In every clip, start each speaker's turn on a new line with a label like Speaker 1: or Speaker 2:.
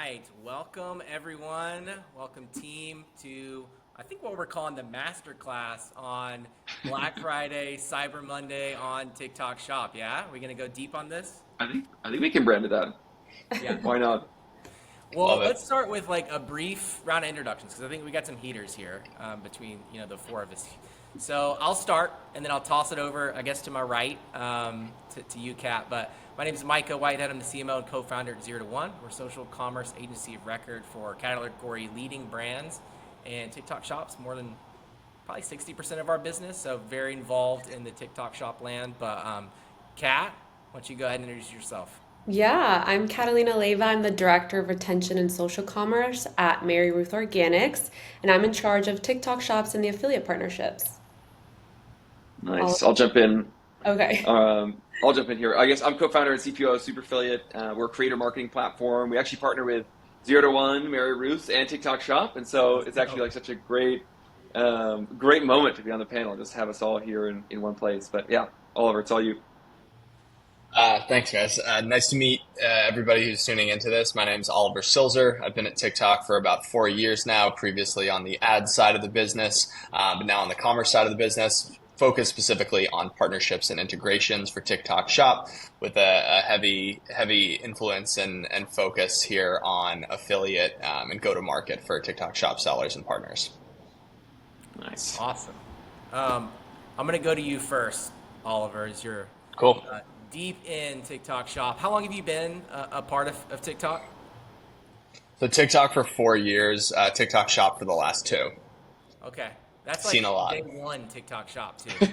Speaker 1: right, welcome everyone. Welcome team to I think what we're calling the Masterclass on Black Friday, Cyber Monday on TikTok Shop. Yeah, we're gonna go deep on this.
Speaker 2: I think we can brand it that.
Speaker 1: Yeah.
Speaker 2: Why not?
Speaker 1: Well,
Speaker 3: Love it.
Speaker 1: let's start with like a brief round of introductions because I think we got some heaters here between the four of us. So I'll start and then I'll toss it over, I guess, to my right to you, Kat. But my name is Micah Whitehead. I'm the CMO and co-founder at Zero to One. We're a social commerce agency of record for category leading brands and TikTok shops. More than probably 60% of our business, so very involved in the TikTok shop land. But Kat, why don't you go ahead and introduce yourself?
Speaker 4: Yeah, I'm Catalina Leyva. I'm the Director of Retention and Social Commerce at Mary Ruth Organics, and I'm in charge of TikTok shops and the affiliate partnerships. All
Speaker 2: Nice. I'll jump in.
Speaker 4: okay.
Speaker 2: I'll jump in here. I guess I'm co-founder and CPO of Super Affiliate. We're a creator marketing platform. We actually partner with Zero to One, Mary Ruth, and TikTok Shop, and so
Speaker 1: Let's
Speaker 2: it's actually
Speaker 1: go.
Speaker 2: like such a great moment to be on the panel. Just have us all here in one place. But yeah, Oliver, it's all you.
Speaker 3: Thanks, guys. Nice to meet everybody who's tuning into this. My name's Oliver Silzer. I've been at TikTok for about 4 years now, previously on the ad side of the business, but now on the commerce side of the business, focused specifically on partnerships and integrations for TikTok Shop with a heavy influence and focus here on affiliate and go-to-market for TikTok Shop sellers and partners.
Speaker 2: Nice.
Speaker 1: Awesome. I'm gonna go to you first, Oliver, as you're
Speaker 3: Cool.
Speaker 1: uh, deep in TikTok Shop. How long have you been a part of TikTok?
Speaker 3: So TikTok for 4 years, TikTok Shop for the last two.
Speaker 1: Okay, that's like
Speaker 3: Seen a lot.
Speaker 1: day one TikTok Shop too.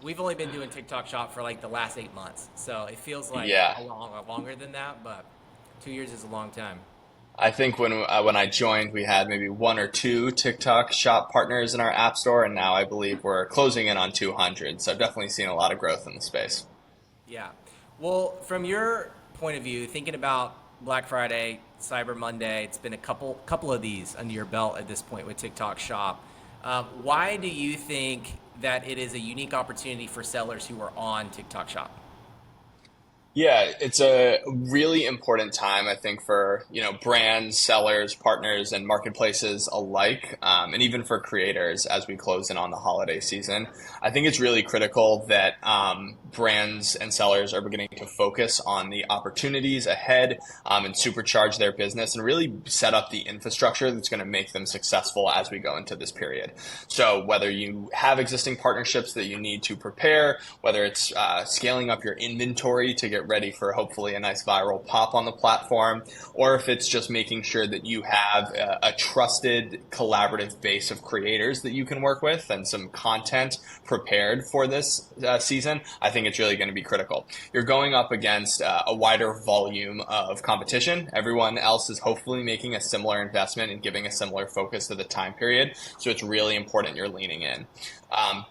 Speaker 1: We've only been doing TikTok Shop for like the last 8 months, so it feels like
Speaker 3: Yeah.
Speaker 1: longer than that. But 2 years is a long time.
Speaker 3: I think when I joined, we had maybe one or two TikTok Shop partners in our app store, and now I believe we're closing in on 200. So I've definitely seen a lot of growth in the space.
Speaker 1: Yeah. Well, from your point of view, thinking about Black Friday, Cyber Monday, it's been a couple of these under your belt at this point with TikTok Shop. Why do you think that it is a unique opportunity for sellers who are on TikTok Shop?
Speaker 3: Yeah, it's a really important time, I think, for, brands, sellers, partners, and marketplaces alike, and even for creators as we close in on the holiday season. I think it's really critical that brands and sellers are beginning to focus on the opportunities ahead and supercharge their business and really set up the infrastructure that's going to make them successful as we go into this period. So whether you have existing partnerships that you need to prepare, whether it's scaling up your inventory to get ready for hopefully a nice viral pop on the platform, or if it's just making sure that you have a trusted collaborative base of creators that you can work with and some content prepared for this season, I think it's really going to be critical. You're going up against a wider volume of competition. Everyone else is hopefully making a similar investment and giving a similar focus to the time period. So it's really important you're leaning in.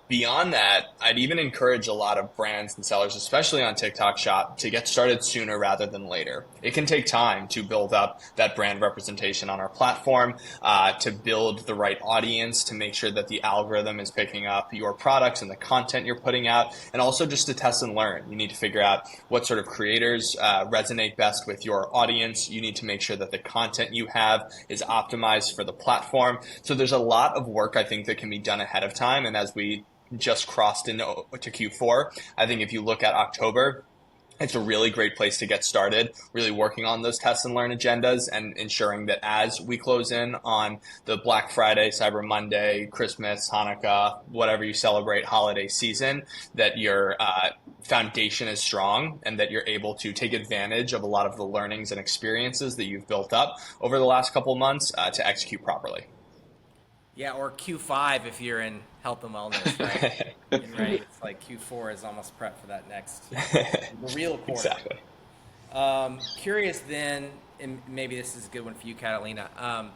Speaker 3: Beyond that, I'd even encourage a lot of brands and sellers, especially on TikTok Shop, to get started sooner rather than later. It can take time to build up that brand representation on our platform, to build the right audience, to make sure that the algorithm is picking up your products and the content you're putting out, and also just to test and learn. You need to figure out what sort of creators resonate best with your audience. You need to make sure that the content you have is optimized for the platform. So there's a lot of work I think that can be done ahead of time. And as we just crossed into Q4, I think if you look at October, it's a really great place to get started, really working on those test and learn agendas and ensuring that as we close in on the Black Friday, Cyber Monday, Christmas, Hanukkah, whatever you celebrate holiday season, that your foundation is strong and that you're able to take advantage of a lot of the learnings and experiences that you've built up over the last couple of months to execute properly.
Speaker 1: Yeah, or Q5 if you're in health and wellness, right? And right, it's like Q4 is almost prep for that next the real quarter.
Speaker 3: Exactly.
Speaker 1: Curious then, and maybe this is a good one for you, Catalina.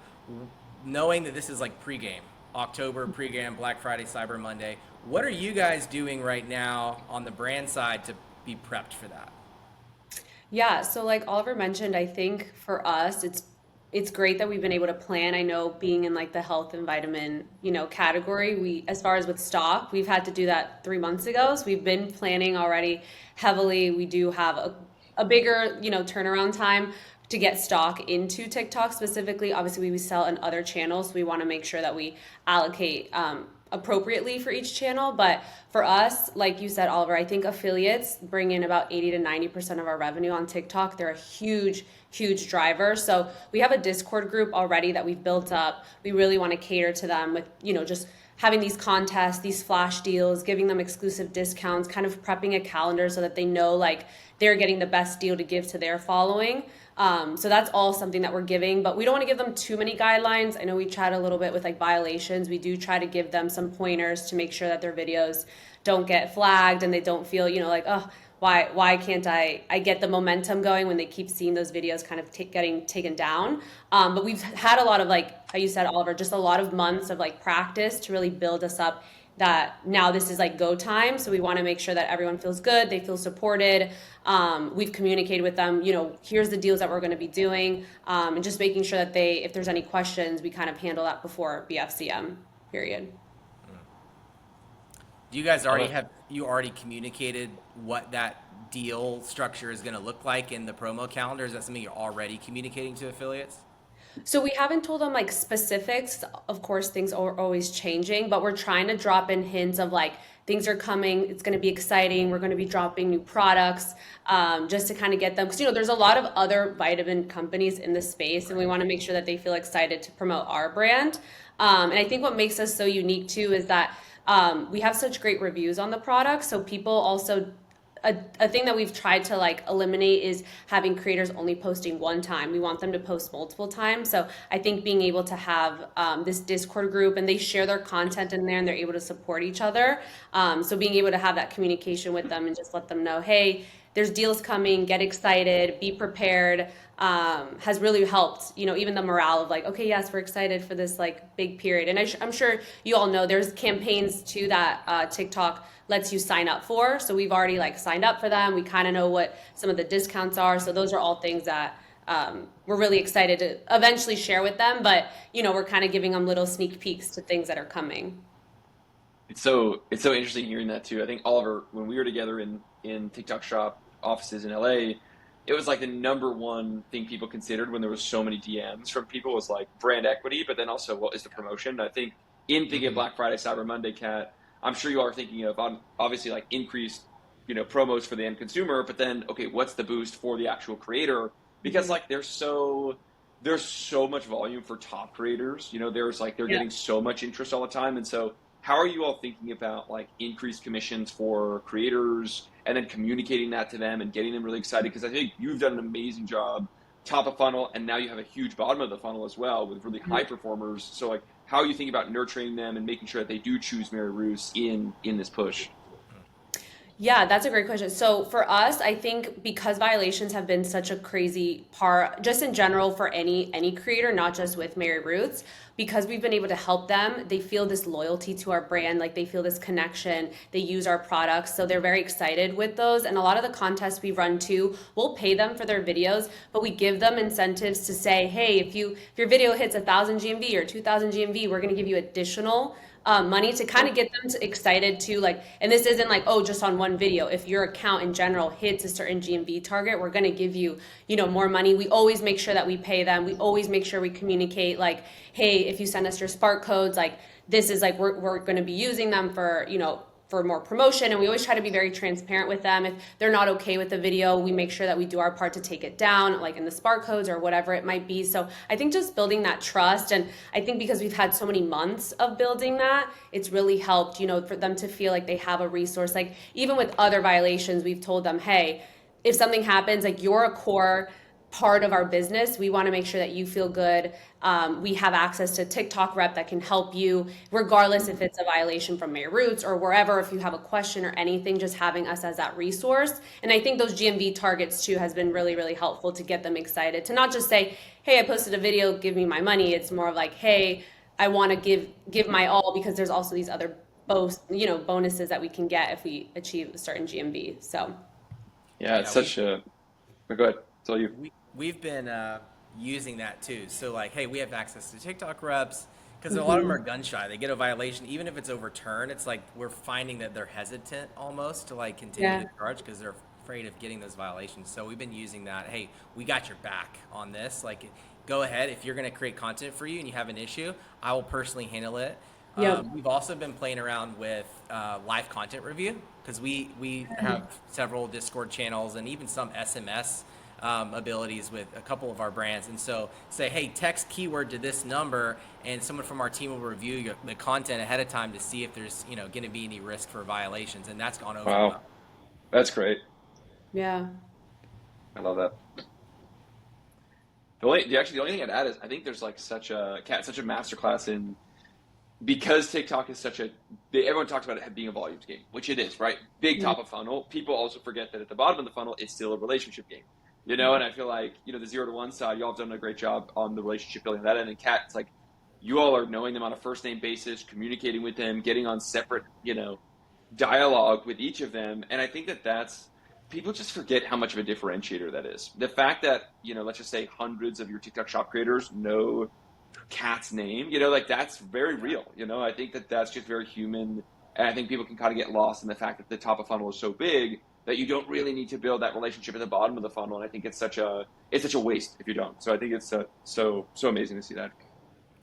Speaker 1: Knowing that this is like pregame, October pregame, Black Friday, Cyber Monday, what are you guys doing right now on the brand side to be prepped for that?
Speaker 4: Yeah, so like Oliver mentioned, I think for us it's great that we've been able to plan. I know being in like the health and vitamin, category, we as far as with stock, we've had to do that 3 months ago. So we've been planning already heavily. We do have a bigger, turnaround time to get stock into TikTok specifically. Obviously, we sell in other channels, so we want to make sure that we allocate appropriately for each channel. But for us, like you said, Oliver, I think affiliates bring in about 80 to 90% of our revenue on TikTok. They're a huge driver. So we have a Discord group already that we've built up. We really want to cater to them with, just having these contests, these flash deals, giving them exclusive discounts, kind of prepping a calendar so that they know like they're getting the best deal to give to their following. So that's all something that we're giving, but we don't want to give them too many guidelines. I know we chat a little bit with like violations. We do try to give them some pointers to make sure that their videos don't get flagged and they don't feel, like, oh, why can't I get the momentum going when they keep seeing those videos kind of getting taken down. But we've had a lot of, like how you said, Oliver, just a lot of months of like practice to really build us up that now this is like go time. So we want to make sure that everyone feels good, they feel supported. We've communicated with them, here's the deals that we're going to be doing, and just making sure that if there's any questions, we kind of handle that before BFCM period.
Speaker 1: Do you guys already communicated what that deal structure is going to look like in the promo calendar? Is that something you're already communicating to affiliates?
Speaker 4: So we haven't told them like specifics. Of course, things are always changing, but we're trying to drop in hints of like things are coming. It's going to be exciting. We're going to be dropping new products, just to kind of get them. Because, there's a lot of other vitamin companies in the space, and we want to make sure that they feel excited to promote our brand. And I think what makes us so unique too is that we have such great reviews on the product. So people also, a thing that we've tried to like eliminate is having creators only posting one time. We want them to post multiple times. So I think being able to have this Discord group, and they share their content in there and they're able to support each other. So being able to have that communication with them and just let them know, hey, there's deals coming, get excited, be prepared, has really helped, even the morale of like, okay, yes, we're excited for this like big period. And I'm sure you all know there's campaigns too that TikTok lets you sign up for. So we've already like signed up for them. We kind of know what some of the discounts are. So those are all things that we're really excited to eventually share with them. But, we're kind of giving them little sneak peeks to things that are coming.
Speaker 2: It's so interesting hearing that too. I think Oliver, when we were together in TikTok Shop offices in LA, it was like the number one thing people considered when there was so many DMs from people was like brand equity, but then also what is the promotion? I think in thinking of Black Friday, Cyber Monday, Kat, I'm sure you all are thinking of obviously like increased, promos for the end consumer, but then okay, what's the boost for the actual creator? Because like there's so much volume for top creators. There's like they're getting so much interest all the time, and so how are you all thinking about like increased commissions for creators and then communicating that to them and getting them really excited? Because I think you've done an amazing job top of funnel, and now you have a huge bottom of the funnel as well with really high performers. So like, how are you thinking about nurturing them and making sure that they do choose Mary Roos in this push?
Speaker 4: Yeah, that's a great question. So for us, I think because violations have been such a crazy part, just in general for any creator, not just with Mary Roots, because we've been able to help them, they feel this loyalty to our brand, like they feel this connection, they use our products, so they're very excited with those. And a lot of the contests we run too, we'll pay them for their videos, but we give them incentives to say, hey, if your video hits 1,000 GMV or 2,000 GMV, we're gonna give you additional money to kind of get them excited to like, and this isn't like, oh, just on one video. If your account in general hits a certain GMV target, we're going to give you, more money. We always make sure that we pay them. We always make sure we communicate like, hey, if you send us your Spark codes, like this is like, we're going to be using them for, for more promotion. And we always try to be very transparent with them. If they're not okay with the video, we make sure that we do our part to take it down, like in the Spark codes or whatever it might be. So I think just building that trust, and I think because we've had so many months of building that, it's really helped, for them to feel like they have a resource. Like even with other violations, we've told them, hey, if something happens, like you're a core part of our business. We want to make sure that you feel good. We have access to TikTok rep that can help you, regardless if it's a violation from Mary Roots or wherever. If you have a question or anything, just having us as that resource. And I think those GMV targets too has been really, really helpful to get them excited, to not just say, hey, I posted a video, give me my money. It's more of like, hey, I want to give my all, because there's also these other bonuses that we can get if we achieve a certain GMV. So
Speaker 2: it's such a go ahead. It's all you.
Speaker 1: We've been using that too. So like, hey, we have access to TikTok reps, because a lot of them are gun shy. They get a violation, even if it's overturned, it's like we're finding that they're hesitant almost to like continue to charge because they're afraid of getting those violations. So we've been using that. Hey, we got your back on this. Like, go ahead. If you're going to create content for you and you have an issue, I will personally handle it.
Speaker 4: Yep.
Speaker 1: We've also been playing around with live content review, because we have several Discord channels and even some SMS abilities with a couple of our brands. And so say, hey, text keyword to this number, and someone from our team will review the content ahead of time to see if there's going to be any risk for violations. And that's gone over
Speaker 2: Wow,
Speaker 1: well.
Speaker 2: that's great.
Speaker 4: Yeah.
Speaker 2: I love that. The only thing I'd add is I think there's like such a masterclass in, because TikTok is everyone talks about it being a volumes game, which it is, right? Big top of funnel. People also forget that at the bottom of the funnel, it's still a relationship game, and I feel like, the 0 to 1 side, y'all have done a great job on the relationship building that end. And Kat, it's like, you all are knowing them on a first name basis, communicating with them, getting on separate, dialogue with each of them. And I think that's, people just forget how much of a differentiator that is. The fact that, let's just say hundreds of your TikTok shop creators know Kat's name, like, that's very real. I think that's just very human. And I think people can kind of get lost in the fact that the top of funnel is so big that you don't really need to build that relationship at the bottom of the funnel. And I think it's such a waste if you don't. So I think it's so amazing to see that.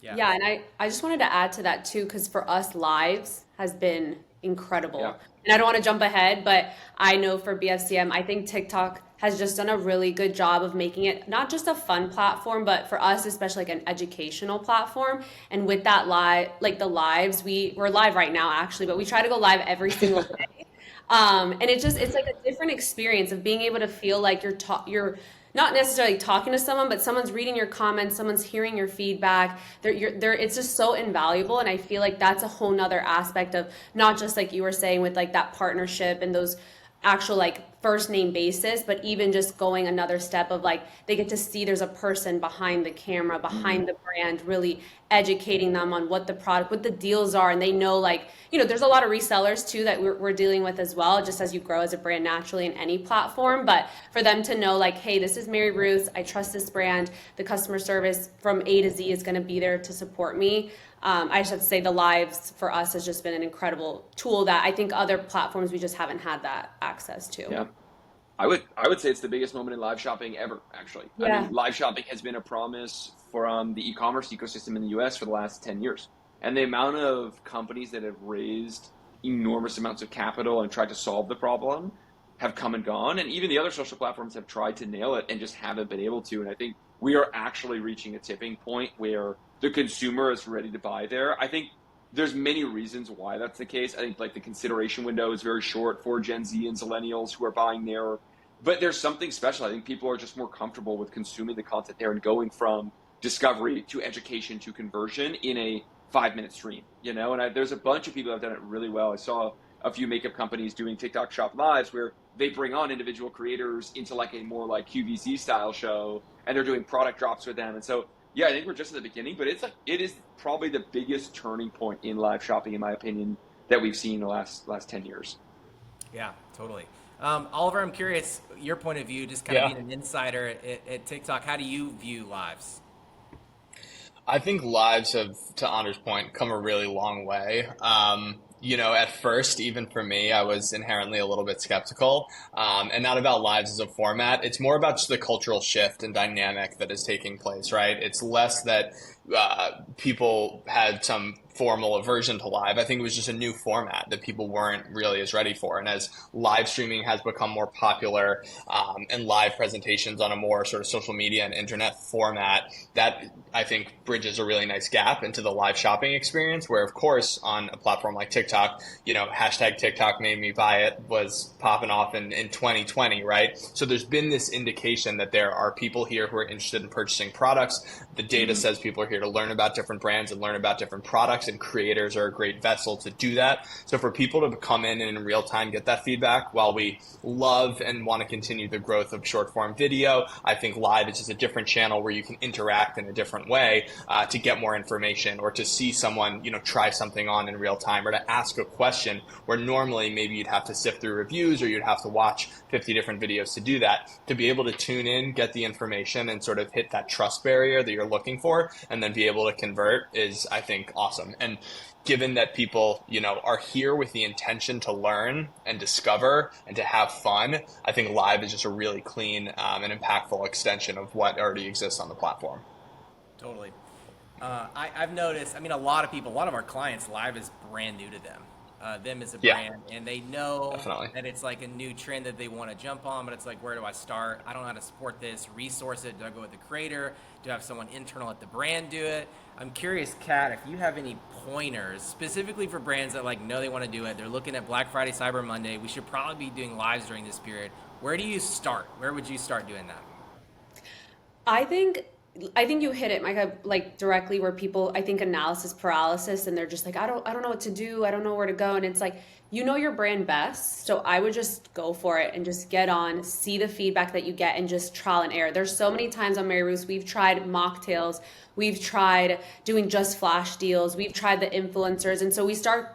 Speaker 4: Yeah, and I just wanted to add to that too, because for us, lives has been incredible.
Speaker 2: Yeah.
Speaker 4: And I don't want to jump ahead, but I know for BFCM, I think TikTok has just done a really good job of making it not just a fun platform, but for us, especially like an educational platform. And with that the lives, we're live right now actually, but we try to go live every single day. And it's like a different experience of being able to feel like you're not necessarily talking to someone, but someone's reading your comments, someone's hearing your feedback. It's just so invaluable. And I feel like that's a whole nother aspect of not just like you were saying with like that partnership and those actual like first name basis, but even just going another step of like, they get to see there's a person behind the camera, behind the brand, really educating them on what the product, what the deals are. And they know, like, there's a lot of resellers too that we're dealing with as well, just as you grow as a brand naturally in any platform. But for them to know like, hey, this is Mary Ruth, I trust this brand, the customer service from A to Z is going to be there to support me. I just have to say the lives for us has just been an incredible tool that I think other platforms we just haven't had that access to.
Speaker 2: Yeah. I would say it's the biggest moment in live shopping ever, actually.
Speaker 4: Yeah.
Speaker 2: I mean, live shopping has been a promise for the e-commerce ecosystem in the US for the last 10 years. And the amount of companies that have raised enormous amounts of capital and tried to solve the problem have come and gone. And even the other social platforms have tried to nail it and just haven't been able to. And I think we are actually reaching a tipping point where the consumer is ready to buy there. I think there's many reasons why that's the case. I think like the consideration window is very short for Gen Z and Zillennials who are buying there. But there's something special. I think people are just more comfortable with consuming the content there and going from discovery to education to conversion in a 5-minute stream, And there's a bunch of people that have done it really well. I saw a few makeup companies doing TikTok shop lives where they bring on individual creators into like a more like QVC style show, and they're doing product drops with them. And so, yeah, I think we're just at the beginning, but it is probably the biggest turning point in live shopping, in my opinion, that we've seen in the last 10 years.
Speaker 1: Yeah, totally. Oliver, I'm curious, your point of view, just kind of being an insider at TikTok, how do you view lives?
Speaker 3: I think lives have, to Anders' point, come a really long way. At first, even for me, I was inherently a little bit skeptical, and not about lives as a format. It's more about just the cultural shift and dynamic that is taking place, right? It's less that people had some formal aversion to live. I think it was just a new format that people weren't really as ready for. And as live streaming has become more popular, and live presentations on a more sort of social media and internet format, that I think bridges a really nice gap into the live shopping experience, where of course on a platform like TikTok, hashtag TikTok made me buy it was popping off in 2020, right? So there's been this indication that there are people here who are interested in purchasing products. The data says people are here to learn about different brands and learn about different products, and creators are a great vessel to do that. So for people to come in and in real time get that feedback, while we love and want to continue the growth of short form video, I think live is just a different channel where you can interact in a different way to get more information, or to see someone, try something on in real time, or to ask a question where normally maybe you'd have to sift through reviews or you'd have to watch 50 different videos to do that. To be able to tune in, get the information, and sort of hit that trust barrier that you're looking for, and then be able to convert is, I think, awesome. And given that people, are here with the intention to learn and discover and to have fun, I think live is just a really clean and impactful extension of what already exists on the platform.
Speaker 1: Totally. I've noticed, a lot of our clients, live is brand new to them. Them as a
Speaker 3: Yeah,
Speaker 1: brand, and they know
Speaker 3: definitely.
Speaker 1: that it's like a new trend that they want to jump on, but it's like, where do I start? I don't know how to support this, resource it. Do I go with the creator? Do I have someone internal at the brand do it? I'm curious, Kat, if you have any pointers specifically for brands that know they want to do it. They're looking at Black Friday, Cyber Monday. We should probably be doing lives during this period. Where do you start? Where would you start doing that?
Speaker 4: I think I think you hit it, Micah, like directly where people I think analysis paralysis and they're just like, I don't know what to do, I don't know where to go. And it's like, you know your brand best. So I would just go for it and just get on, see the feedback that you get and just trial and error. There's so many times on Mary Ruth's we've tried mocktails, we've tried doing just flash deals, we've tried the influencers. And so we start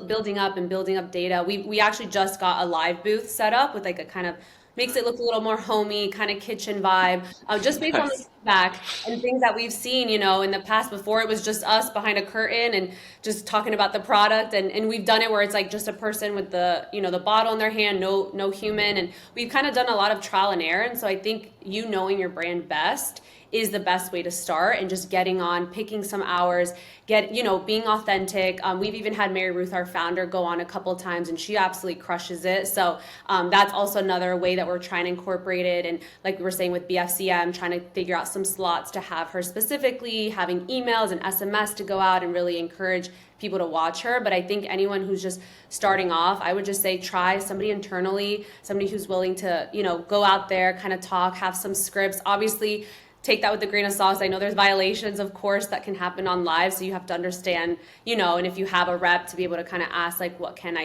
Speaker 4: building up and building up data. We actually just got a live booth set up with like a kind of makes it look a little more homey, kind of kitchen vibe, just based on the
Speaker 2: Nice.
Speaker 4: feedback and things that we've seen, in the past before it was just us behind a curtain and just talking about the product. And we've done it where it's like just a person with the bottle in their hand, no human. And we've kind of done a lot of trial and error. And so I think knowing your brand best is the best way to start and just getting on, picking some hours, being authentic. We've even had Mary Ruth, our founder, go on a couple of times and she absolutely crushes it. So that's also another way that we're trying to incorporate it. And like we were saying with BFCM, trying to figure out some slots to have her specifically, having emails and SMS to go out and really encourage people to watch her. But I think anyone who's just starting off, I would just say try somebody internally, somebody who's willing to, go out there, kind of talk, have some scripts. Obviously, take that with a grain of salt. I know there's violations, of course, that can happen on live. So you have to understand, and if you have a rep to be able to kind of ask, like, what can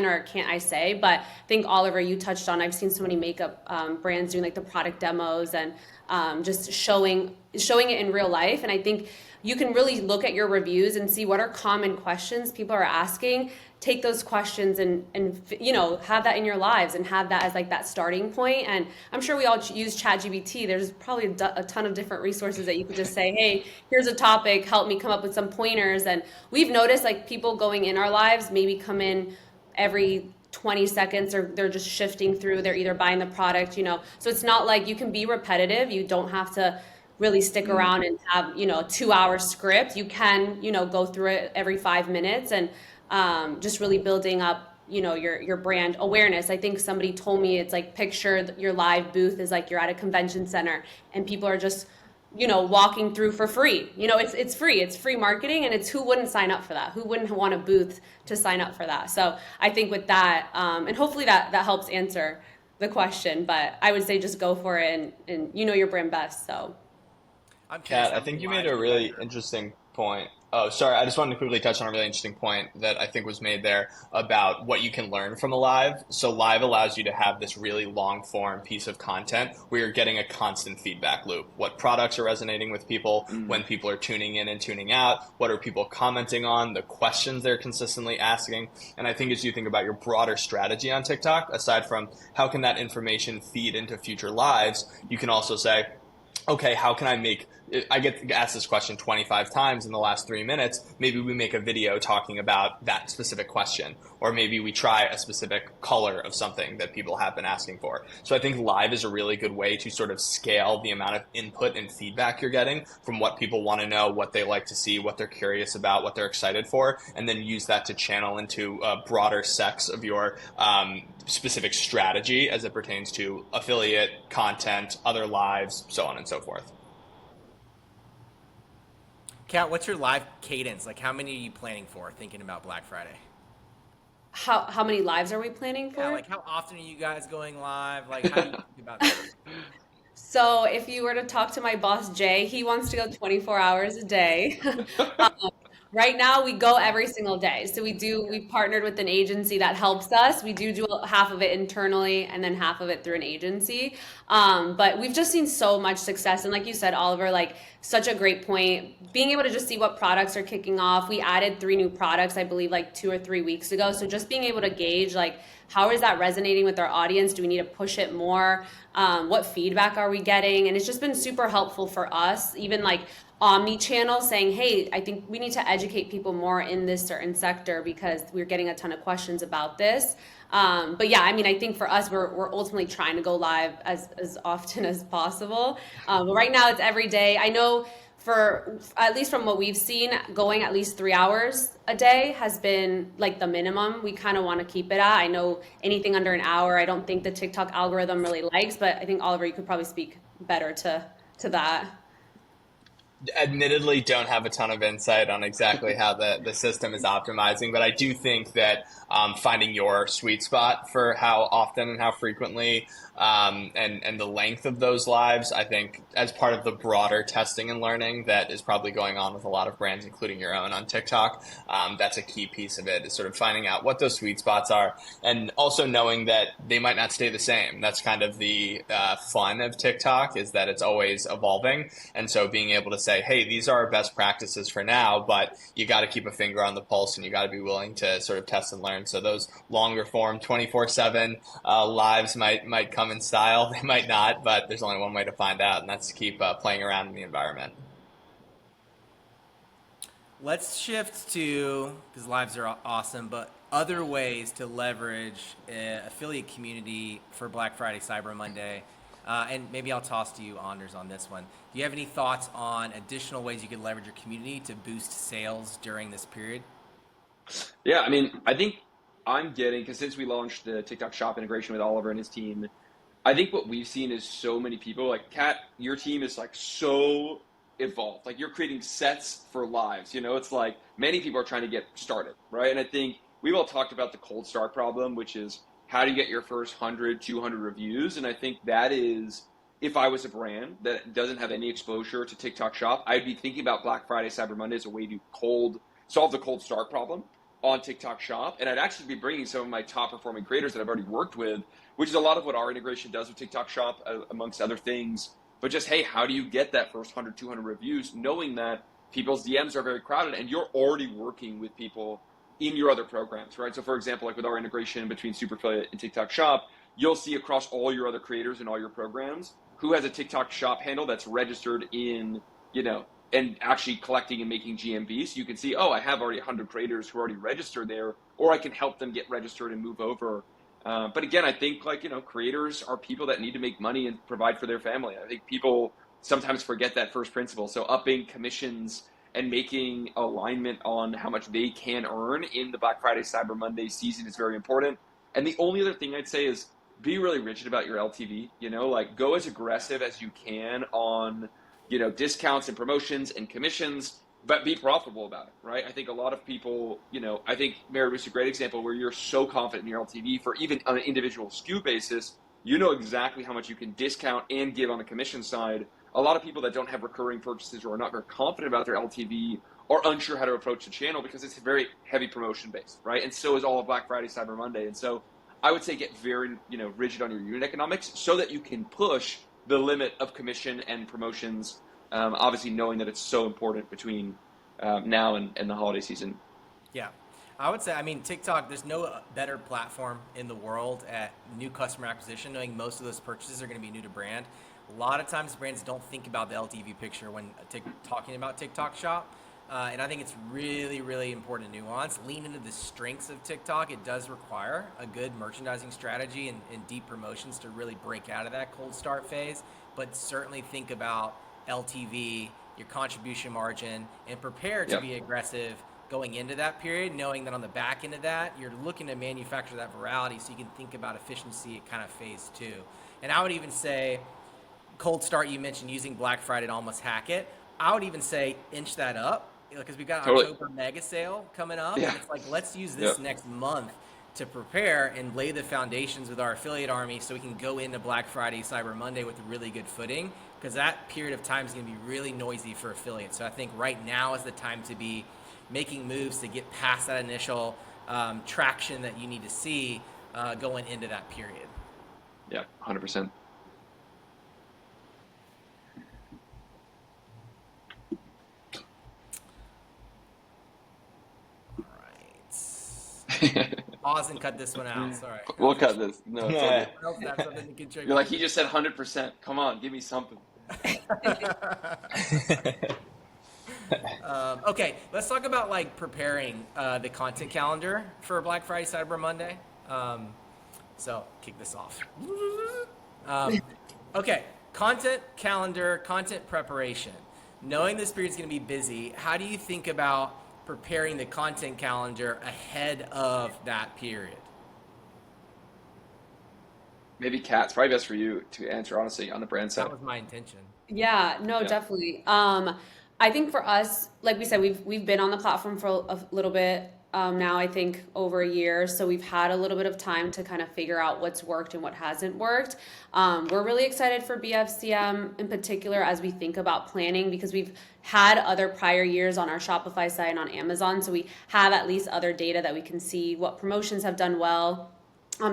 Speaker 4: or can't I say? But I think Oliver, you touched on, I've seen so many makeup brands doing like the product demos and just showing it in real life. And I think you can really look at your reviews and see what are common questions people are asking. Take those questions and have that in your lives and have that as like that starting point. And I'm sure we all use ChatGPT. There's probably a ton of different resources that you could just say, hey, here's a topic, help me come up with some pointers. And we've noticed like people going in our lives maybe come in every 20 seconds or they're just shifting through, they're either buying the product, so it's not like you can be repetitive. You don't have to really stick around and have a 2-hour script. You can go through it every 5 minutes and just really building up your brand awareness. I think somebody told me it's like picture your live booth is like you're at a convention center and people are just walking through for free. It's free. It's free marketing, and it's who wouldn't sign up for that? Who wouldn't want a booth to sign up for that? So I think with that, and hopefully that helps answer the question. But I would say just go for it, and your brand best. So
Speaker 1: I'm curious
Speaker 3: Kat, I
Speaker 1: how many
Speaker 3: think you made
Speaker 1: lives
Speaker 3: a
Speaker 1: you guys
Speaker 3: really
Speaker 1: are.
Speaker 3: interesting point. Oh, sorry. I just wanted to quickly touch on a really interesting point that I think was made there about what you can learn from a live. So live allows you to have this really long form piece of content where you're getting a constant feedback loop. What products are resonating with people, when people are tuning in and tuning out, what are people commenting on, the questions they're consistently asking. And I think as you think about your broader strategy on TikTok, aside from how can that information feed into future lives, you can also say, okay, how can I get asked this question 25 times in the last 3 minutes. Maybe we make a video talking about that specific question, or maybe we try a specific color of something that people have been asking for. So I think live is a really good way to sort of scale the amount of input and feedback you're getting from what people want to know, what they like to see, what they're curious about, what they're excited for, and then use that to channel into a broader sects of your specific strategy as it pertains to affiliate, content, other lives, so on and so forth.
Speaker 1: Kat, what's your live cadence? Like, how many are you planning for thinking about Black Friday?
Speaker 4: how many lives are we planning
Speaker 1: Yeah,
Speaker 4: for?
Speaker 1: like how often are you guys going live? Like, how do you think about that?
Speaker 4: So if you were to talk to my boss Jay, he wants to go 24 hours a day. Right now, we go every single day. So we've partnered with an agency that helps us. We do half of it internally and then half of it through an agency. But we've just seen so much success. And like you said, Oliver, like such a great point. Being able to just see what products are kicking off. We added 3 new products, I believe, like 2 or 3 weeks ago. So just being able to gauge like how is that resonating with our audience? Do we need to push it more? What feedback are we getting? And it's just been super helpful for us, even like omni-channel, saying, hey, I think we need to educate people more in this certain sector because we're getting a ton of questions about this. But yeah, I mean, I think for us, we're ultimately trying to go live as often as possible. But right now it's every day. I know for at least from what we've seen, going at least 3 hours a day has been like the minimum we kind of want to keep it at. I know anything under an hour, I don't think the TikTok algorithm really likes, but I think Oliver, you could probably speak better to that.
Speaker 3: Admittedly don't have a ton of insight on exactly how the system is optimizing, but I do think that finding your sweet spot for how often and how frequently and the length of those lives, I think as part of the broader testing and learning that is probably going on with a lot of brands, including your own on TikTok, that's a key piece of it, is sort of finding out what those sweet spots are and also knowing that they might not stay the same. That's kind of the fun of TikTok, is that it's always evolving. And so being able to say, hey, these are our best practices for now, but you got to keep a finger on the pulse and you got to be willing to sort of test and learn. So those longer form 24/7 lives might come in style. They might not, but there's only one way to find out, and that's to keep playing around in the environment.
Speaker 1: Let's shift to, because lives are awesome, but other ways to leverage an affiliate community for Black Friday, Cyber Monday. And maybe I'll toss to you, Anders, on this one. Do you have any thoughts on additional ways you could leverage your community to boost sales during this period?
Speaker 2: Yeah, I mean, I think I'm getting, because since we launched the TikTok Shop integration with Oliver and his team, I think what we've seen is so many people, like Kat, your team is like so evolved. Like you're creating sets for lives, it's like many people are trying to get started, right? And I think we've all talked about the cold start problem, which is how do you get your first 100, 200 reviews? And I think that is, if I was a brand that doesn't have any exposure to TikTok Shop, I'd be thinking about Black Friday, Cyber Monday as a way to solve the cold start problem on TikTok Shop. And I'd actually be bringing some of my top performing creators that I've already worked with, which is a lot of what our integration does with TikTok Shop, amongst other things. But just, hey, how do you get that first 100, 200 reviews, knowing that people's DMs are very crowded and you're already working with people in your other programs, right? So for example, like with our integration between Super Affiliate and TikTok Shop, you'll see across all your other creators in all your programs who has a TikTok Shop handle that's registered in, and actually collecting and making GMV. So you can see, oh, I have already 100 creators who are already registered there, or I can help them get registered and move over. But again, I think creators are people that need to make money and provide for their family. I think people sometimes forget that first principle. So upping commissions and making alignment on how much they can earn in the Black Friday, Cyber Monday season is very important. And the only other thing I'd say is be really rigid about your LTV, like go as aggressive as you can on, discounts and promotions and commissions, but be profitable about it, right? I think a lot of people, I think Mary Ruth's a great example where you're so confident in your LTV for even on an individual SKU basis, you know exactly how much you can discount and give on the commission side. A lot of people that don't have recurring purchases or are not very confident about their LTV are unsure how to approach the channel because it's very heavy promotion based, right? And so is all of Black Friday, Cyber Monday. And so I would say get very, rigid on your unit economics so that you can push the limit of commission and promotions, obviously knowing that it's so important between now and the holiday season.
Speaker 1: Yeah. I would say, TikTok, there's no better platform in the world at new customer acquisition, knowing most of those purchases are going to be new to brand. A lot of times brands don't think about the LTV picture when talking about TikTok Shop. And I think it's really, really important nuance. Lean into the strengths of TikTok. It does require a good merchandising strategy and deep promotions to really break out of that cold start phase. But certainly think about LTV, your contribution margin, and prepare to be aggressive going into that period, knowing that on the back end of that, you're looking to manufacture that virality so you can think about efficiency at kind of phase two. And I would even say, cold start, you mentioned using Black Friday to almost hack it. I would even say inch that up because we've got October mega sale coming up.
Speaker 2: Yeah.
Speaker 1: And it's like, let's use this next month to prepare and lay the foundations with our affiliate army so we can go into Black Friday, Cyber Monday with a really good footing, because that period of time is going to be really noisy for affiliates. So I think right now is the time to be making moves to get past that initial traction that you need to see going into that period.
Speaker 2: Yeah, 100%.
Speaker 1: All right. pause and cut this one out. Sorry.
Speaker 2: We'll cut this. No, it's all good.
Speaker 1: What else has something to contribute?
Speaker 2: You're like, he just said 100%. Come on, give me something.
Speaker 1: Okay, let's talk about like preparing the content calendar for Black Friday, Cyber Monday. So kick this off. Okay, content calendar, content preparation. Knowing this period's going to be busy, how do you think about preparing the content calendar ahead of that period?
Speaker 2: Maybe Kat, it's probably best for you to answer, honestly, on the brand side.
Speaker 1: That was my intention.
Speaker 4: Yeah, no,
Speaker 2: Yeah.
Speaker 4: definitely. I think for us, like we said, we've been on the platform for a little bit now. I think over a year, so we've had a little bit of time to kind of figure out what's worked and what hasn't worked. We're really excited for BFCM in particular as we think about planning, because we've had other prior years on our Shopify site and on Amazon, so we have at least other data that we can see what promotions have done well.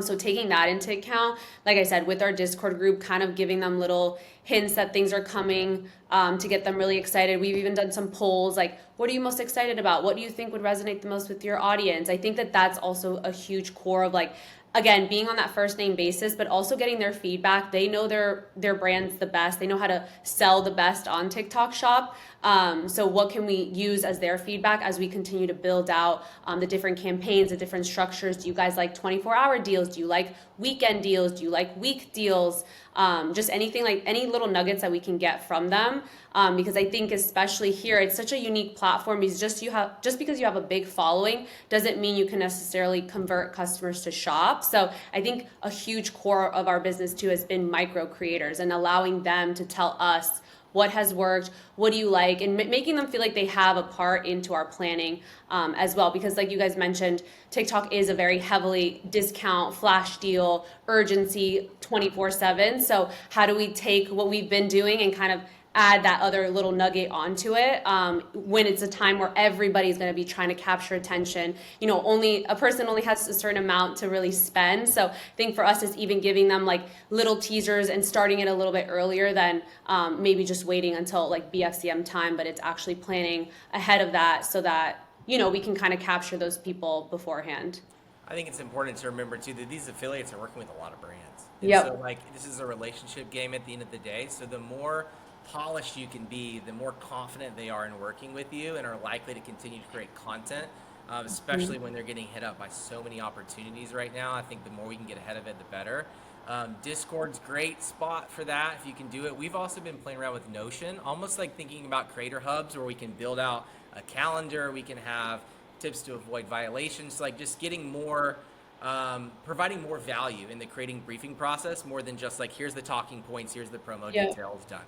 Speaker 4: So taking that into account, like I said, with our Discord group, kind of giving them little hints that things are coming to get them really excited. We've even done some polls like, what are you most excited about? What do you think would resonate the most with your audience? I think that that's also a huge core of like, again, being on that first name basis, but also getting their feedback. They know their brand's the best. They know how to sell the best on TikTok Shop. So what can we use as their feedback as we continue to build out the different campaigns, the different structures? Do you guys like 24-hour deals? Do you like weekend deals? Do you like week deals? Just anything, like any little nuggets that we can get from them. Because I think especially here, it's such a unique platform, because just because you have a big following doesn't mean you can necessarily convert customers to shop. So I think a huge core of our business too has been micro creators and allowing them to tell us what has worked, what do you like, and making them feel like they have a part into our planning as well. Because like you guys mentioned, TikTok is a very heavily discount, flash deal, urgency, 24/7. So how do we take what we've been doing and kind of add that other little nugget onto it when it's a time where everybody's going to be trying to capture attention? You know, only a person only has a certain amount to really spend. So I think for us, it's even giving them like little teasers and starting it a little bit earlier than maybe just waiting until like BFCM time, but it's actually planning ahead of that so that, you know, we can kind of capture those people beforehand.
Speaker 1: I think it's important to remember too that these affiliates are working with a lot of brands. And
Speaker 4: Yep.
Speaker 1: so like this is a relationship game at the end of the day. So the more polished you can be, the more confident they are in working with you and are likely to continue to create content, especially when they're getting hit up by so many opportunities right now. I think the more we can get ahead of it, the better. Discord's great spot for that if you can do it. We've also been playing around with Notion, almost like thinking about creator hubs where we can build out a calendar, we can have tips to avoid violations, like just getting more, providing more value in the creating briefing process more than just like, here's the talking points, here's the promo
Speaker 4: Yeah.
Speaker 1: details, done.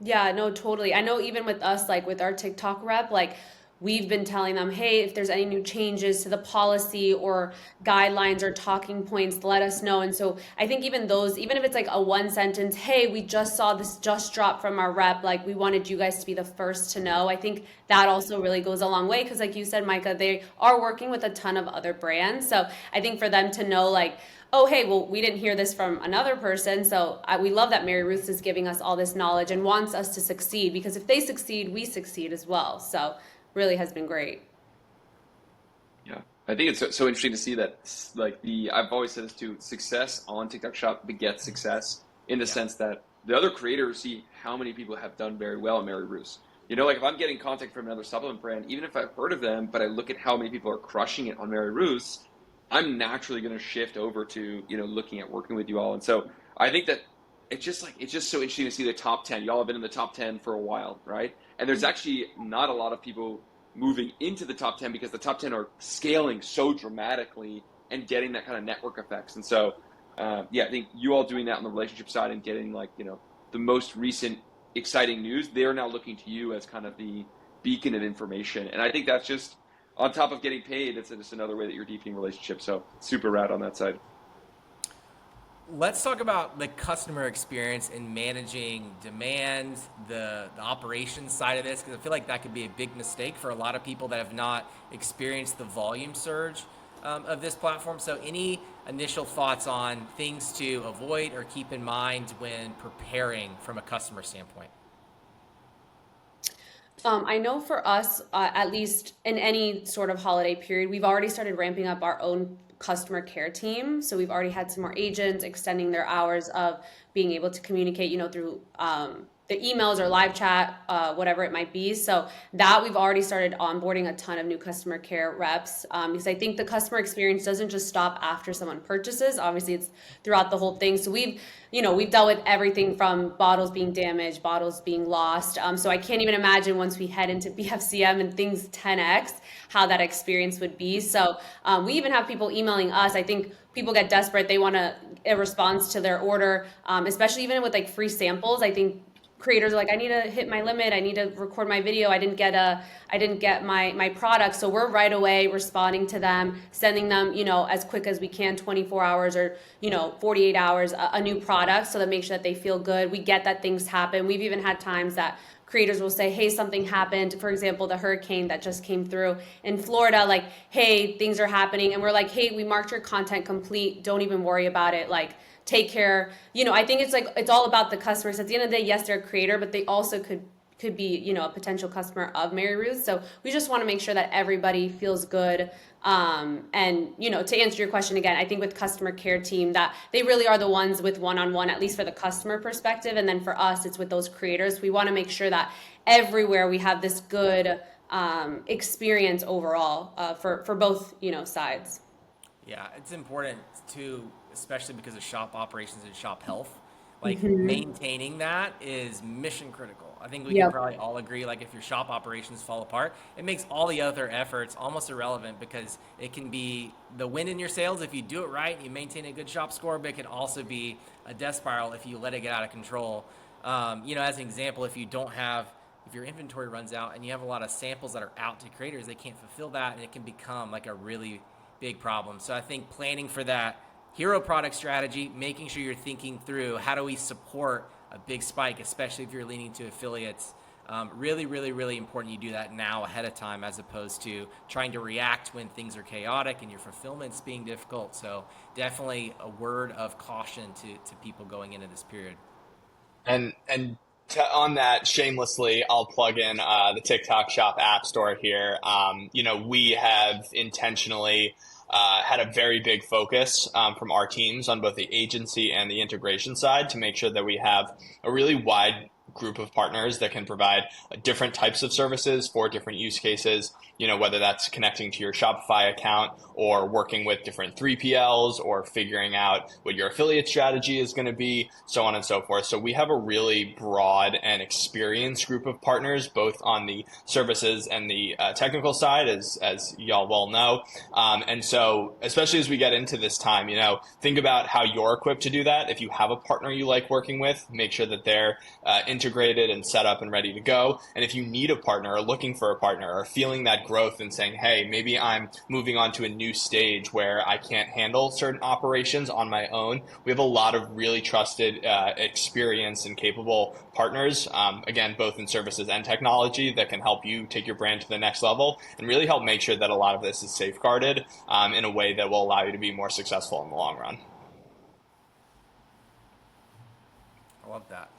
Speaker 4: Yeah, no, totally. I know even with us, like with our TikTok rep, like we've been telling them, hey, if there's any new changes to the policy or guidelines or talking points, let us know. And so I think even those, even if it's like a one sentence, hey, we just saw this just drop from our rep, like we wanted you guys to be the first to know. I think that also really goes a long way because like you said, Micah, they are working with a ton of other brands. So I think for them to know like, oh, hey, well, we didn't hear this from another person. So we love that Mary Ruth is giving us all this knowledge and wants us to succeed, because if they succeed, we succeed as well. So really has been great.
Speaker 2: Yeah, I think it's so interesting to see that, like I've always said this too, success on TikTok Shop begets success in the sense that the other creators see how many people have done very well at Mary Ruth's. You know, like if I'm getting contact from another supplement brand, even if I've heard of them, but I look at how many people are crushing it on Mary Ruth's, I'm naturally going to shift over to, you know, looking at working with you all. And so I think that it's just so interesting to see the top 10. Y'all have been in the top 10 for a while, right? And there's actually not a lot of people moving into the top 10 because the top 10 are scaling so dramatically and getting that kind of network effects. And so, yeah, I think you all doing that on the relationship side and getting like, you know, the most recent exciting news, they're now looking to you as kind of the beacon of information. And I think that's just, on top of getting paid, it's just another way that you're deepening relationships. So super rad on that side.
Speaker 1: Let's talk about the customer experience in managing demand, the operations side of this, because I feel like that could be a big mistake for a lot of people that have not experienced the volume surge of this platform. So any initial thoughts on things to avoid or keep in mind when preparing from a customer standpoint?
Speaker 4: I know for us, at least in any sort of holiday period, we've already started ramping up our own customer care team. So we've already had some more agents extending their hours of being able to communicate, through the emails or live chat, whatever it might be. So that we've already started onboarding a ton of new customer care reps, because I think the customer experience doesn't just stop after someone purchases. Obviously, it's throughout the whole thing. So we've dealt with everything from bottles being damaged, bottles being lost. So I can't even imagine once we head into BFCM and things 10x, how that experience would be. So we even have people emailing us. I think people get desperate. They want a response to their order, especially even with like free samples. I think creators are like, I need to hit my limit. I need to record my video. I didn't get my product. So we're right away responding to them, sending them, as quick as we can, 24 hours or, 48 hours, a new product, so that make sure that they feel good. We get that things happen. We've even had times that creators will say, hey, something happened. For example, the hurricane that just came through in Florida, like, hey, things are happening. And we're like, hey, we marked your content complete. Don't even worry about it. Like, take care. I think it's all about the customers. At the end of the day, yes, they're a creator, but they also could be, a potential customer of Mary Ruth. So we just want to make sure that everybody feels good. And, to answer your question again, I think with customer care team, that they really are the ones with one-on-one, at least for the customer perspective. And then for us, it's with those creators. We want to make sure that everywhere we have this good experience overall, for both, sides.
Speaker 1: Yeah, it's important too, especially because of shop operations and shop health. Like maintaining that is mission critical. I think we can
Speaker 4: Yep.
Speaker 1: probably all agree, like if your shop operations fall apart, it makes all the other efforts almost irrelevant, because it can be the win in your sales if you do it right, you maintain a good shop score, but it can also be a death spiral if you let it get out of control. As an example, if your inventory runs out and you have a lot of samples that are out to creators, they can't fulfill that, and it can become like a really big problem. So I think planning for that hero product strategy, making sure you're thinking through how do we support a big spike, especially if you're leaning to affiliates. Really, really, really important you do that now ahead of time, as opposed to trying to react when things are chaotic and your fulfillment's being difficult. So definitely a word of caution to people going into this period.
Speaker 3: On that, shamelessly, I'll plug in the TikTok Shop app store here. We have intentionally had a very big focus from our teams on both the agency and the integration side to make sure that we have a really wide group of partners that can provide different types of services for different use cases, whether that's connecting to your Shopify account or working with different 3PLs or figuring out what your affiliate strategy is going to be, so on and so forth. So we have a really broad and experienced group of partners, both on the services and the technical side, as y'all well know. And so especially as we get into this time, think about how you're equipped to do that. If you have a partner you like working with, make sure that they're integrated and set up and ready to go. And if you need a partner or looking for a partner or feeling that growth and saying, hey, maybe I'm moving on to a new stage where I can't handle certain operations on my own, we have a lot of really trusted, experienced and capable partners, again, both in services and technology, that can help you take your brand to the next level and really help make sure that a lot of this is safeguarded in a way that will allow you to be more successful in the long run.
Speaker 1: I love that.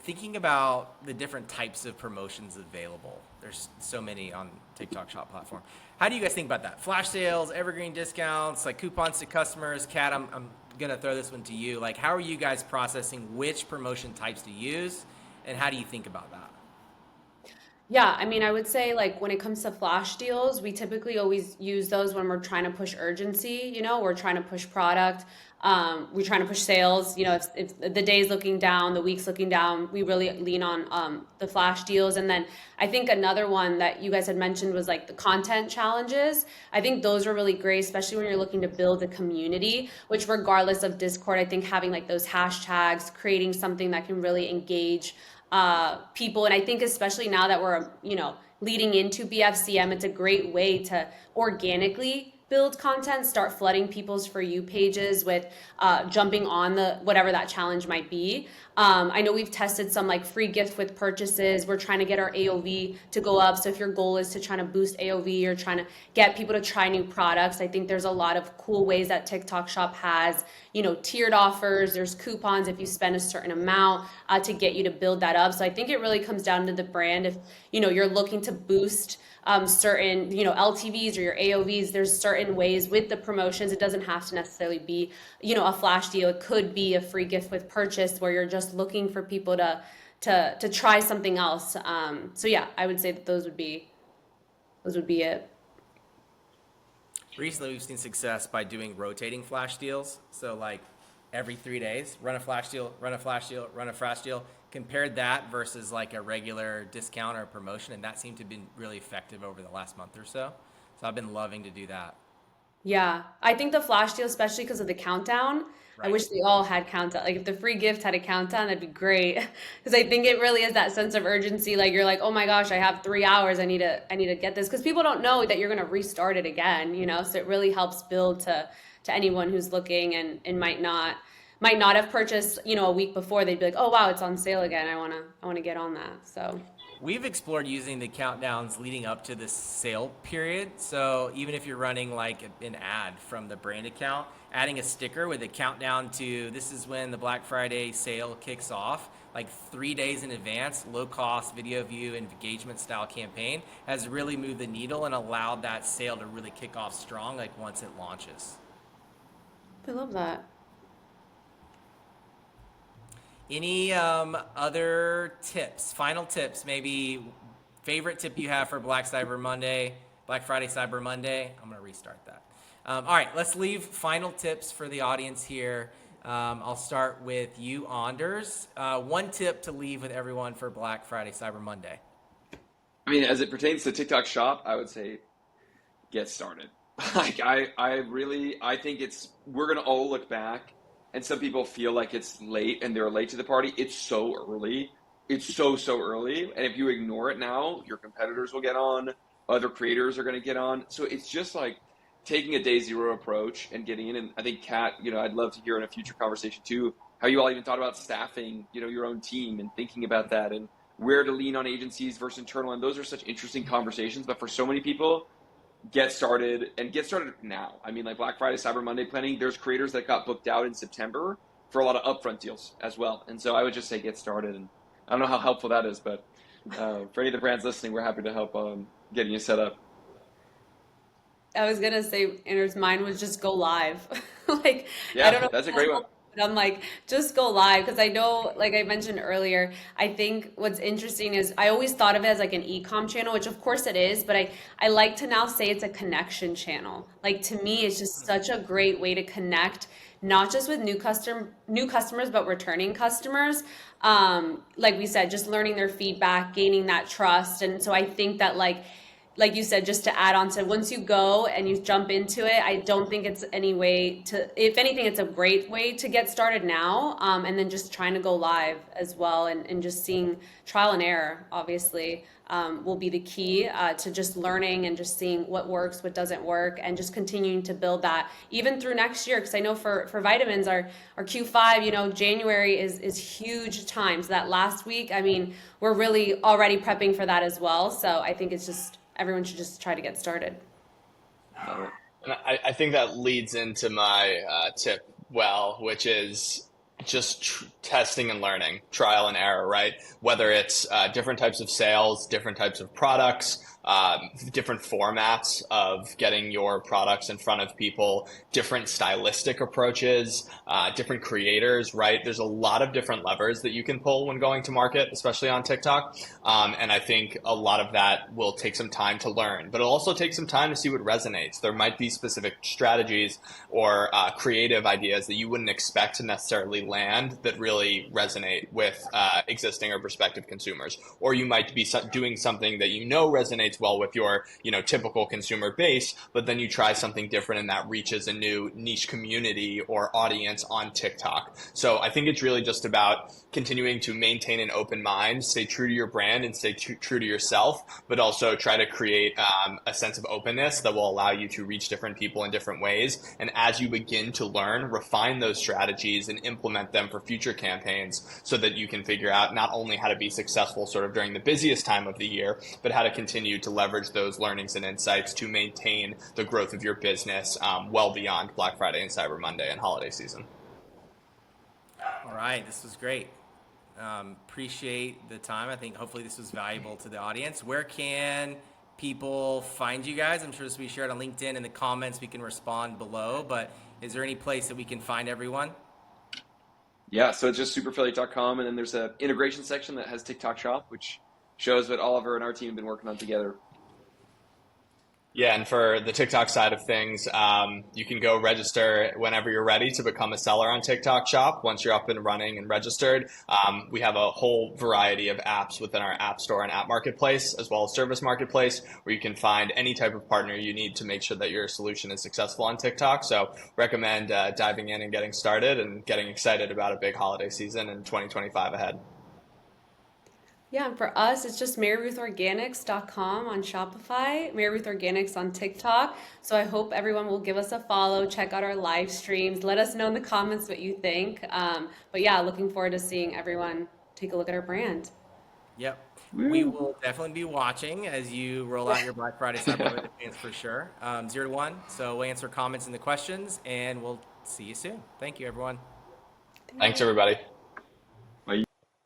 Speaker 1: Thinking about the different types of promotions available, there's so many on TikTok Shop platform. How do you guys think about that? Flash sales, evergreen discounts, like coupons to customers. Kat, I'm gonna throw this one to you. Like, how are you guys processing which promotion types to use, and how do you think about that?
Speaker 4: Yeah, I mean, I would say like when it comes to flash deals, we typically always use those when we're trying to push urgency, we're trying to push product, we're trying to push sales, if the day's looking down, the week's looking down, we really lean on the flash deals. And then I think another one that you guys had mentioned was like the content challenges. I think those are really great, especially when you're looking to build a community, which regardless of Discord, I think having like those hashtags, creating something that can really engage people. And I think especially now that we're, leading into BFCM, it's a great way to organically build content, start flooding people's For You pages with jumping on the whatever that challenge might be. I know we've tested some like free gift with purchases. We're trying to get our AOV to go up. So if your goal is to try to boost AOV or trying to get people to try new products, I think there's a lot of cool ways that TikTok Shop has, tiered offers. There's coupons if you spend a certain amount to get you to build that up. So I think it really comes down to the brand. If, you're looking to boost certain, LTVs or your AOVs, there's certain ways with the promotions. It doesn't have to necessarily be, a flash deal. It could be a free gift with purchase where you're just looking for people to try something else. So yeah, I would say that those would be it.
Speaker 1: Recently, we've seen success by doing rotating flash deals. So like every 3 days, run a flash deal, run a flash deal, run a flash deal. Compared that versus like a regular discount or promotion, and that seemed to have been really effective over the last month or so. So I've been loving to do that.
Speaker 4: Yeah, I think the flash deal, especially because of the countdown, I
Speaker 1: Right.
Speaker 4: wish they all had countdown. Like if the free gift had a countdown, that'd be great. Because I think it really is that sense of urgency. Like you're like, oh my gosh, I have 3 hours. I need to get this. Because people don't know that you're gonna restart it again. So it really helps build to anyone who's looking and might not have purchased, a week before. They'd be like, oh wow, it's on sale again. I wanna get on that. So.
Speaker 1: We've explored using the countdowns leading up to the sale period. So even if you're running like an ad from the brand account, adding a sticker with a countdown to this is when the Black Friday sale kicks off, like 3 days in advance, low cost video view engagement style campaign has really moved the needle and allowed that sale to really kick off strong, like once it launches.
Speaker 4: I love that.
Speaker 1: Any other tips, final tips, maybe favorite tip you have for Black Friday, Cyber Monday? I'm going to restart that. All right, let's leave final tips for the audience here. I'll start with you, Anders. One tip to leave with everyone for Black Friday, Cyber Monday.
Speaker 2: I mean, as it pertains to TikTok Shop, I would say get started. Like I think we're gonna all look back, and some people feel like it's late and they're late to the party. It's so early. It's so early, and if you ignore it now, your competitors will get on. Other creators are gonna get on. So it's just like taking a day zero approach and getting in. And I think Kat, I'd love to hear in a future conversation too, how you all even thought about staffing, your own team and thinking about that and where to lean on agencies versus internal. And those are such interesting conversations. But for so many people, get started now. I mean, like Black Friday, Cyber Monday planning, there's creators that got booked out in September for a lot of upfront deals as well. And so I would just say get started. And I don't know how helpful that is, but for any of the brands listening, we're happy to help getting you set up.
Speaker 4: I was gonna say, Anders, mine was just go live. Like, I don't
Speaker 2: Yeah,
Speaker 4: know if
Speaker 2: that's a
Speaker 4: that
Speaker 2: great one.
Speaker 4: helps, but I'm like, just go live because I know, like I mentioned earlier, I think what's interesting is I always thought of it as like an e-com channel, which of course it is, but I like to now say it's a connection channel. Like to me, it's just such a great way to connect, not just with new customers, but returning customers. Like we said, just learning their feedback, gaining that trust, and so I think that like you said, just to add on to once you go and you jump into it, I don't think it's any way to, if anything, it's a great way to get started now. And then just trying to go live as well and just seeing trial and error, obviously, will be the key to just learning and just seeing what works, what doesn't work, and just continuing to build that even through next year. Because I know for vitamins, our Q5, January is huge time. So that last week, I mean, we're really already prepping for that as well. So I think it's just, everyone should just try to get started.
Speaker 3: And I think that leads into my tip well, which is just testing and learning, trial and error, right? Whether it's different types of sales, different types of products, different formats of getting your products in front of people, different stylistic approaches, different creators, right? There's a lot of different levers that you can pull when going to market, especially on TikTok. And I think a lot of that will take some time to learn, but it'll also take some time to see what resonates. There might be specific strategies or creative ideas that you wouldn't expect to necessarily land that really resonate with existing or prospective consumers. Or you might be doing something that resonates resonates well with your, typical consumer base, but then you try something different and that reaches a new niche community or audience on TikTok. So I think it's really just about continuing to maintain an open mind, stay true to your brand and stay true to yourself, but also try to create a sense of openness that will allow you to reach different people in different ways. And as you begin to learn, refine those strategies and implement them for future campaigns so that you can figure out not only how to be successful sort of during the busiest time of the year, but how to continue to leverage those learnings and insights to maintain the growth of your business well beyond Black Friday and Cyber Monday and holiday season.
Speaker 1: All right, this was great. Appreciate the time. I think hopefully this was valuable to the audience. Where can people find you guys? I'm sure this will be shared on LinkedIn in the comments. We can respond below, but is there any place that we can find everyone?
Speaker 2: Yeah, so it's just superaffiliate.com, and then there's an integration section that has TikTok Shop, which shows what Oliver and our team have been working on together.
Speaker 3: Yeah, and for the TikTok side of things, you can go register whenever you're ready to become a seller on TikTok Shop. Once you're up and running and registered, we have a whole variety of apps within our App Store and App Marketplace, as well as Service Marketplace, where you can find any type of partner you need to make sure that your solution is successful on TikTok. So recommend diving in and getting started and getting excited about a big holiday season in 2025 ahead.
Speaker 4: Yeah, and for us, it's just MaryRuthOrganics.com on Shopify, Mary Ruth Organics on TikTok. So I hope everyone will give us a follow, check out our live streams, let us know in the comments what you think. But yeah, looking forward to seeing everyone take a look at our brand.
Speaker 1: Yep. We will definitely be watching as you roll out your Black Friday Cyber Monday plans for sure. 0 to 1. So we'll answer comments and the questions, and we'll see you soon. Thank you, everyone.
Speaker 3: Thanks, everybody.